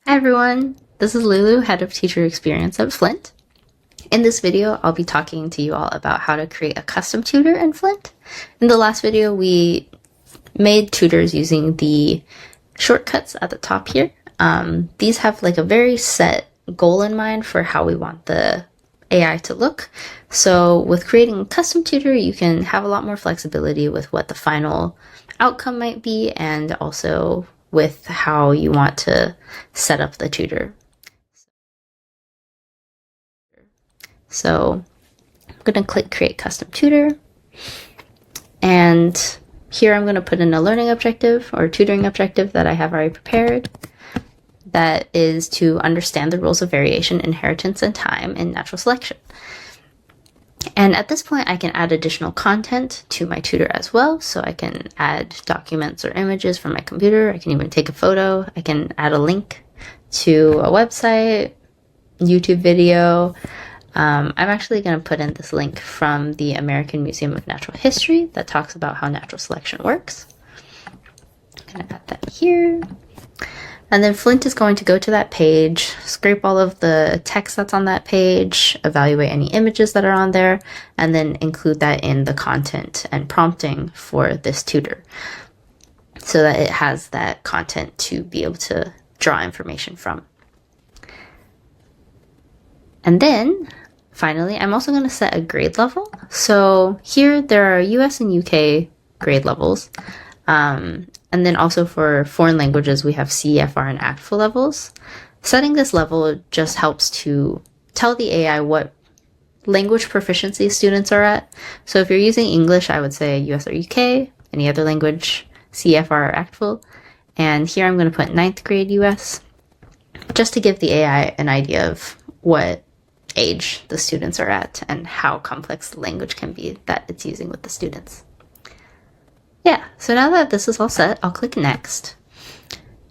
Hi everyone, this is Lulu, Head of Teacher Experience at Flint. In this video, I'll be talking to you all about how to create a custom tutor in Flint. In the last video, we made tutors using the shortcuts at the top here. These have like a very set goal in mind for how we want the AI to look. So with creating a custom tutor, you can have a lot more flexibility with what the final outcome might be and also with how you want to set up the tutor. So I'm going to click Create Custom Tutor. And here I'm going to put in a learning objective or tutoring objective that I have already prepared. That is to understand the rules of variation, inheritance, and time in natural selection. And at this point, I can add additional content to my tutor as well. So I can add documents or images from my computer. I can even take a photo. I can add a link to a website, YouTube video. I'm actually going to put in this link from the American Museum of Natural History that talks about how natural selection works. I'm going to add that here. And then Flint is going to go to that page, scrape all of the text that's on that page, evaluate any images that are on there, and then include that in the content and prompting for this tutor so that it has that content to be able to draw information from. And then finally, I'm also going to set a grade level. So here there are US and UK grade levels. And then also for foreign languages, we have CEFR and ACTFL levels. Setting this level just helps to tell the AI what language proficiency students are at. So if you're using English, I would say US or UK, any other language, CEFR or ACTFL. And here I'm going to put 9th grade US, just to give the AI an idea of what age the students are at and how complex the language can be that it's using with the students. Yeah, so now that this is all set, I'll click Next.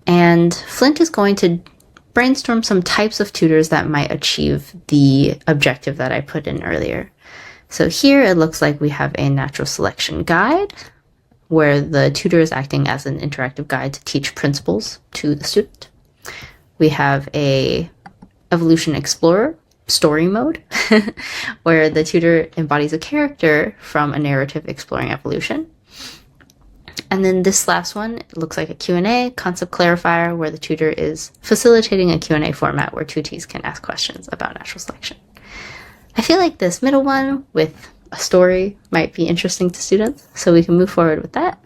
And Flint is going to brainstorm some types of tutors that might achieve the objective that I put in earlier. So here it looks like we have a natural selection guide where the tutor is acting as an interactive guide to teach principles to the student. We have a evolution explorer story mode where the tutor embodies a character from a narrative exploring evolution. And then this last one, it looks like a Q&A, concept clarifier, where the tutor is facilitating a Q&A format where tutees can ask questions about natural selection. I feel like this middle one with a story might be interesting to students, so we can move forward with that.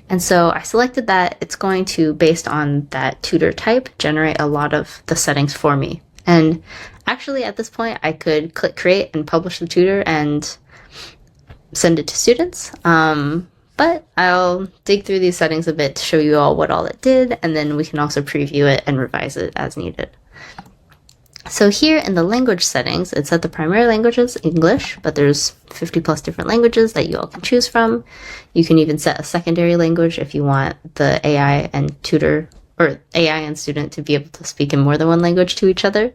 And so I selected that. It's going to, based on that tutor type, generate a lot of the settings for me. And actually at this point, I could click create and publish the tutor and send it to students. But I'll dig through these settings a bit to show you all what all it did, and then we can also preview it and revise it as needed. So here in the language settings, it said the primary language is English, but there's 50 plus different languages that you all can choose from. You can even set a secondary language if you want the AI and tutor or AI and student to be able to speak in more than one language to each other.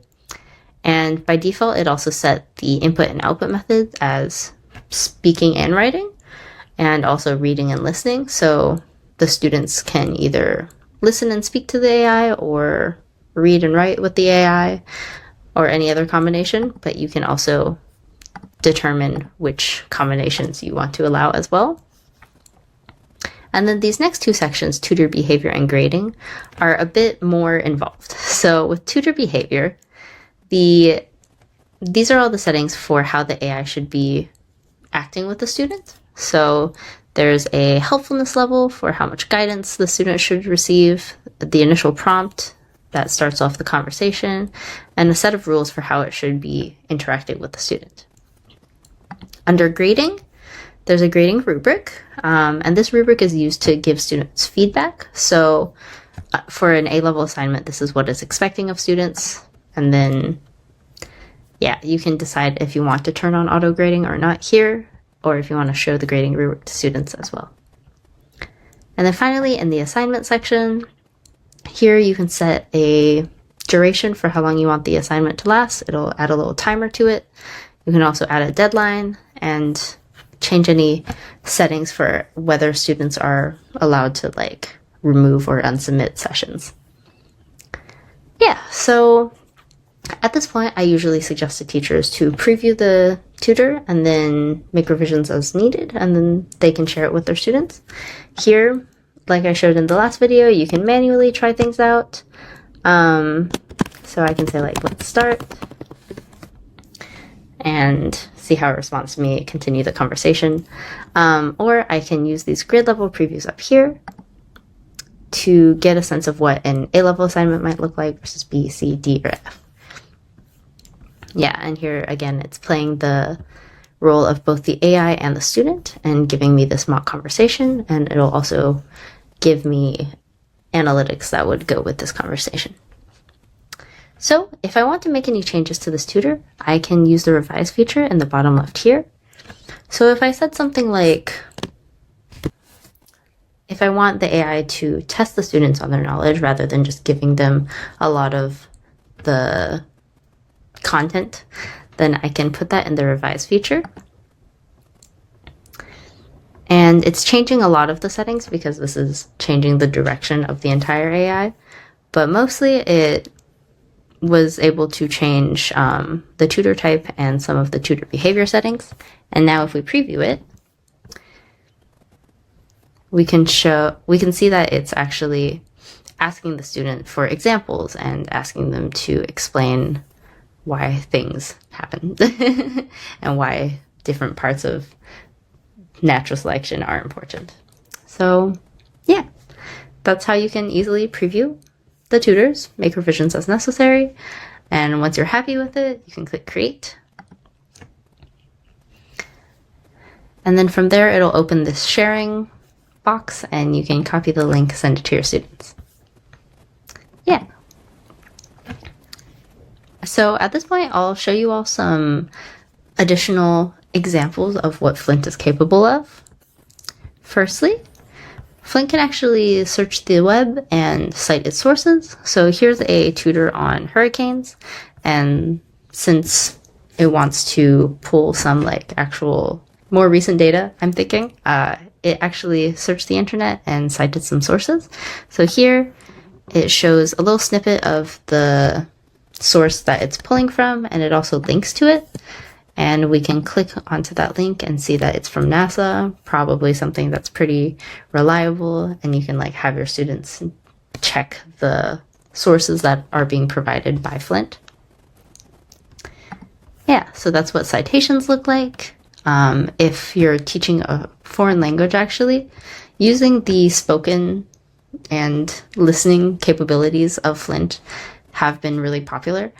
And by default, it also set the input and output methods as speaking and writing, and also reading and listening. So the students can either listen and speak to the AI or read and write with the AI or any other combination, but you can also determine which combinations you want to allow as well. And then these next two sections, tutor behavior and grading, are a bit more involved. So with tutor behavior, these are all the settings for how the AI should be acting with the student. So there's a helpfulness level for how much guidance the student should receive, the initial prompt that starts off the conversation, and a set of rules for how it should be interacting with the student. Under grading, there's a grading rubric, and this rubric is used to give students feedback. So for an A-level assignment, this is what it's expecting of students. And then, yeah, you can decide if you want to turn on auto grading or not here, or if you want to show the grading rubric to students as well. And then finally, in the assignment section, here you can set a duration for how long you want the assignment to last. It'll add a little timer to it. You can also add a deadline and change any settings for whether students are allowed to like remove or unsubmit sessions. yeah, so at this point, I usually suggest to teachers to preview the tutor and then make revisions as needed, and then they can share it with their students. Here, like I showed in the last video, you can manually try things out. So I can say like, let's start, and see how it responds to me, continue the conversation. Or I can use these grid level previews up here to get a sense of what an A-level assignment might look like versus B, C, D, or F. Yeah, and here again, it's playing the role of both the AI and the student and giving me this mock conversation, and it'll also give me analytics that would go with this conversation. So if I want to make any changes to this tutor, I can use the revise feature in the bottom left here. So if I said something like, if I want the AI to test the students on their knowledge rather than just giving them a lot of the content, then I can put that in the revise feature. And it's changing a lot of the settings because this is changing the direction of the entire AI, but mostly it was able to change the tutor type and some of the tutor behavior settings. And now if we preview it, we can see that it's actually asking the student for examples and asking them to explain why things happen and why different parts of natural selection are important. So yeah, that's how you can easily preview the tutors, make revisions as necessary, and once you're happy with it, you can click create. And then from there, it'll open this sharing box and you can copy the link, send it to your students. Yeah. So at this point, I'll show you all some additional examples of what Flint is capable of. Firstly, Flint can actually search the web and cite its sources. So here's a tutor on hurricanes, and since it wants to pull some like actual more recent data, I'm thinking, it actually searched the internet and cited some sources. So here it shows a little snippet of the source that it's pulling from, and it also links to it. And we can click onto that link and see that it's from NASA, probably something that's pretty reliable, and you can like have your students check the sources that are being provided by Flint. Yeah, so that's what citations look like. If you're teaching a foreign language, actually, using the spoken and listening capabilities of Flint have been really popular.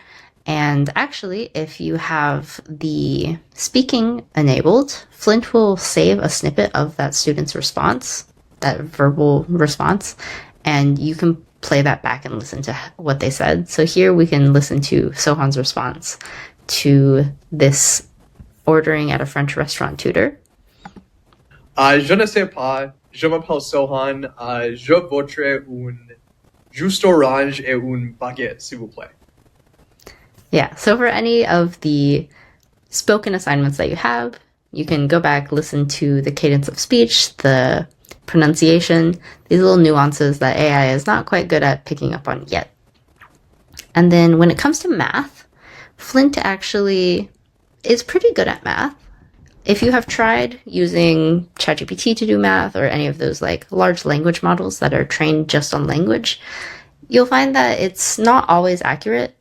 And actually, if you have the speaking enabled, Flint will save a snippet of that student's response, that verbal response, and you can play that back and listen to what they said. So here we can listen to Sohan's response to this ordering at a French restaurant tutor. Je ne sais pas, je m'appelle Sohan, je voudrais un jus d'orange et une baguette, s'il vous plaît. Yeah, so for any of the spoken assignments that you have, you can go back, listen to the cadence of speech, the pronunciation, these little nuances that AI is not quite good at picking up on yet. And then when it comes to math, Flint actually is pretty good at math. If you have tried using ChatGPT to do math or any of those like large language models that are trained just on language, you'll find that it's not always accurate,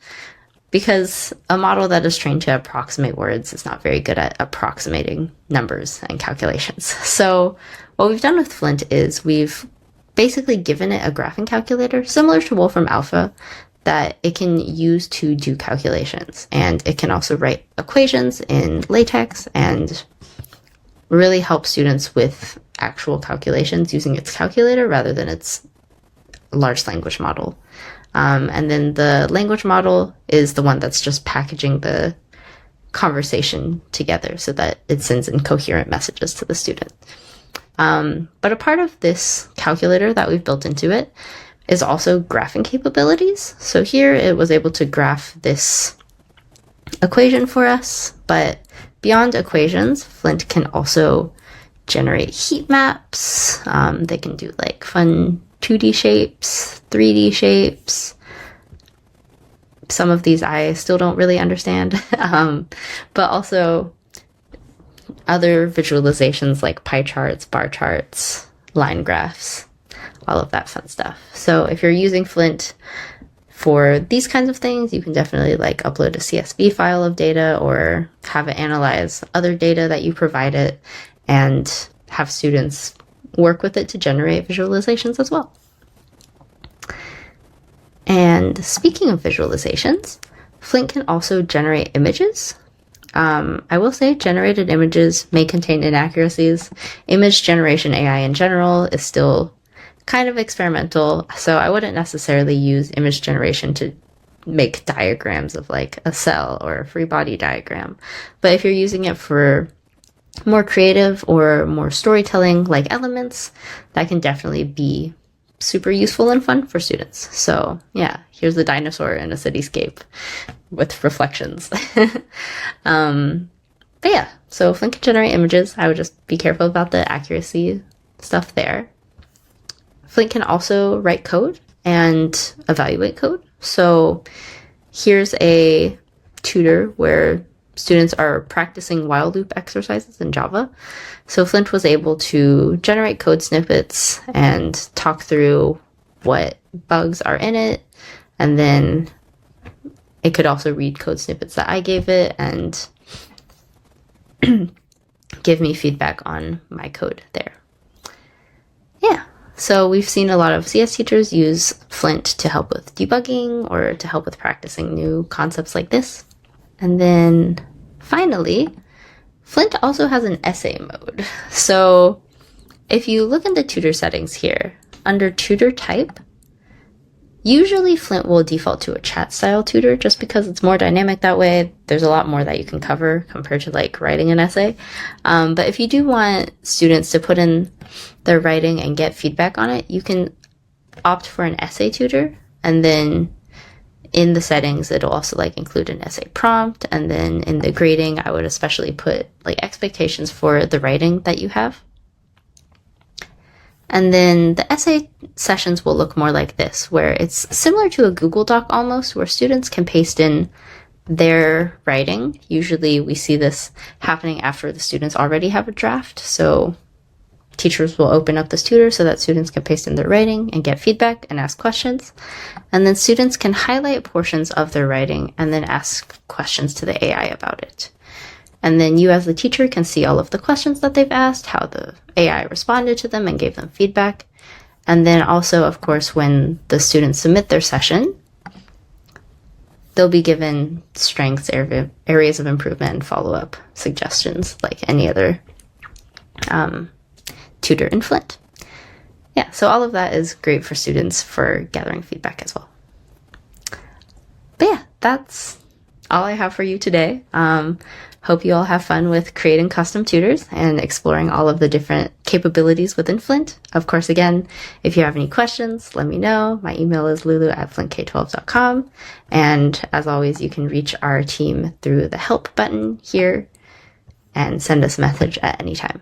because a model that is trained to approximate words is not very good at approximating numbers and calculations. So what we've done with Flint is we've basically given it a graphing calculator similar to Wolfram Alpha that it can use to do calculations. And it can also write equations in LaTeX and really help students with actual calculations using its calculator rather than its large language model. And then the language model is the one that's just packaging the conversation together so that it sends in coherent messages to the student. But a part of this calculator that we've built into it is also graphing capabilities. So here it was able to graph this equation for us, but beyond equations, Flint can also generate heat maps. They can do like fun 2D shapes, 3D shapes, Some of these I still don't really understand, but also other visualizations like pie charts, bar charts, line graphs, all of that fun stuff. So if you're using Flint for these kinds of things, you can definitely like upload a CSV file of data or have it analyze other data that you provide it and have students work with it to generate visualizations as well. And speaking of visualizations, Flint can also generate images. I will say generated images may contain inaccuracies. Image generation AI in general is still kind of experimental, so I wouldn't necessarily use image generation to make diagrams of like a cell or a free body diagram. But if you're using it for more creative or more storytelling like elements, that can definitely be super useful and fun for students. So yeah, here's the dinosaur in a cityscape with reflections. But yeah, so Flint can generate images. I would just be careful about the accuracy stuff there. Flint can also write code and evaluate code. So here's a tutor where students are practicing while loop exercises in Java. So Flint was able to generate code snippets and talk through what bugs are in it. And then it could also read code snippets that I gave it and give me feedback on my code there. Yeah, so we've seen a lot of CS teachers use Flint to help with debugging or to help with practicing new concepts like this. And then finally, Flint also has an essay mode. So if you look in the tutor settings here, under tutor type, usually Flint will default to a chat style tutor just because it's more dynamic that way. There's a lot more that you can cover compared to like writing an essay. But if you do want students to put in their writing and get feedback on it, you can opt for an essay tutor. And then in the settings, it'll also like include an essay prompt. And then in the grading, I would especially put like expectations for the writing that you have. And then the essay sessions will look more like this, where it's similar to a Google Doc almost, where students can paste in their writing. Usually we see this happening after the students already have a draft. So teachers will open up this tutor so that students can paste in their writing and get feedback and ask questions. And then students can highlight portions of their writing and then ask questions to the AI about it. And then you as the teacher can see all of the questions that they've asked, how the AI responded to them and gave them feedback. And then also, of course, when the students submit their session, they'll be given strengths, areas of improvement, and follow-up suggestions like any other tutor in Flint. Yeah, so all of that is great for students for gathering feedback as well. But yeah, that's all I have for you today. Hope you all have fun with creating custom tutors and exploring all of the different capabilities within Flint. Of course, again, if you have any questions, let me know. My email is lulu@flintk12.com. And as always, you can reach our team through the help button here and send us a message at any time.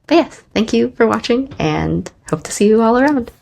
But yes, thank you for watching and hope to see you all around.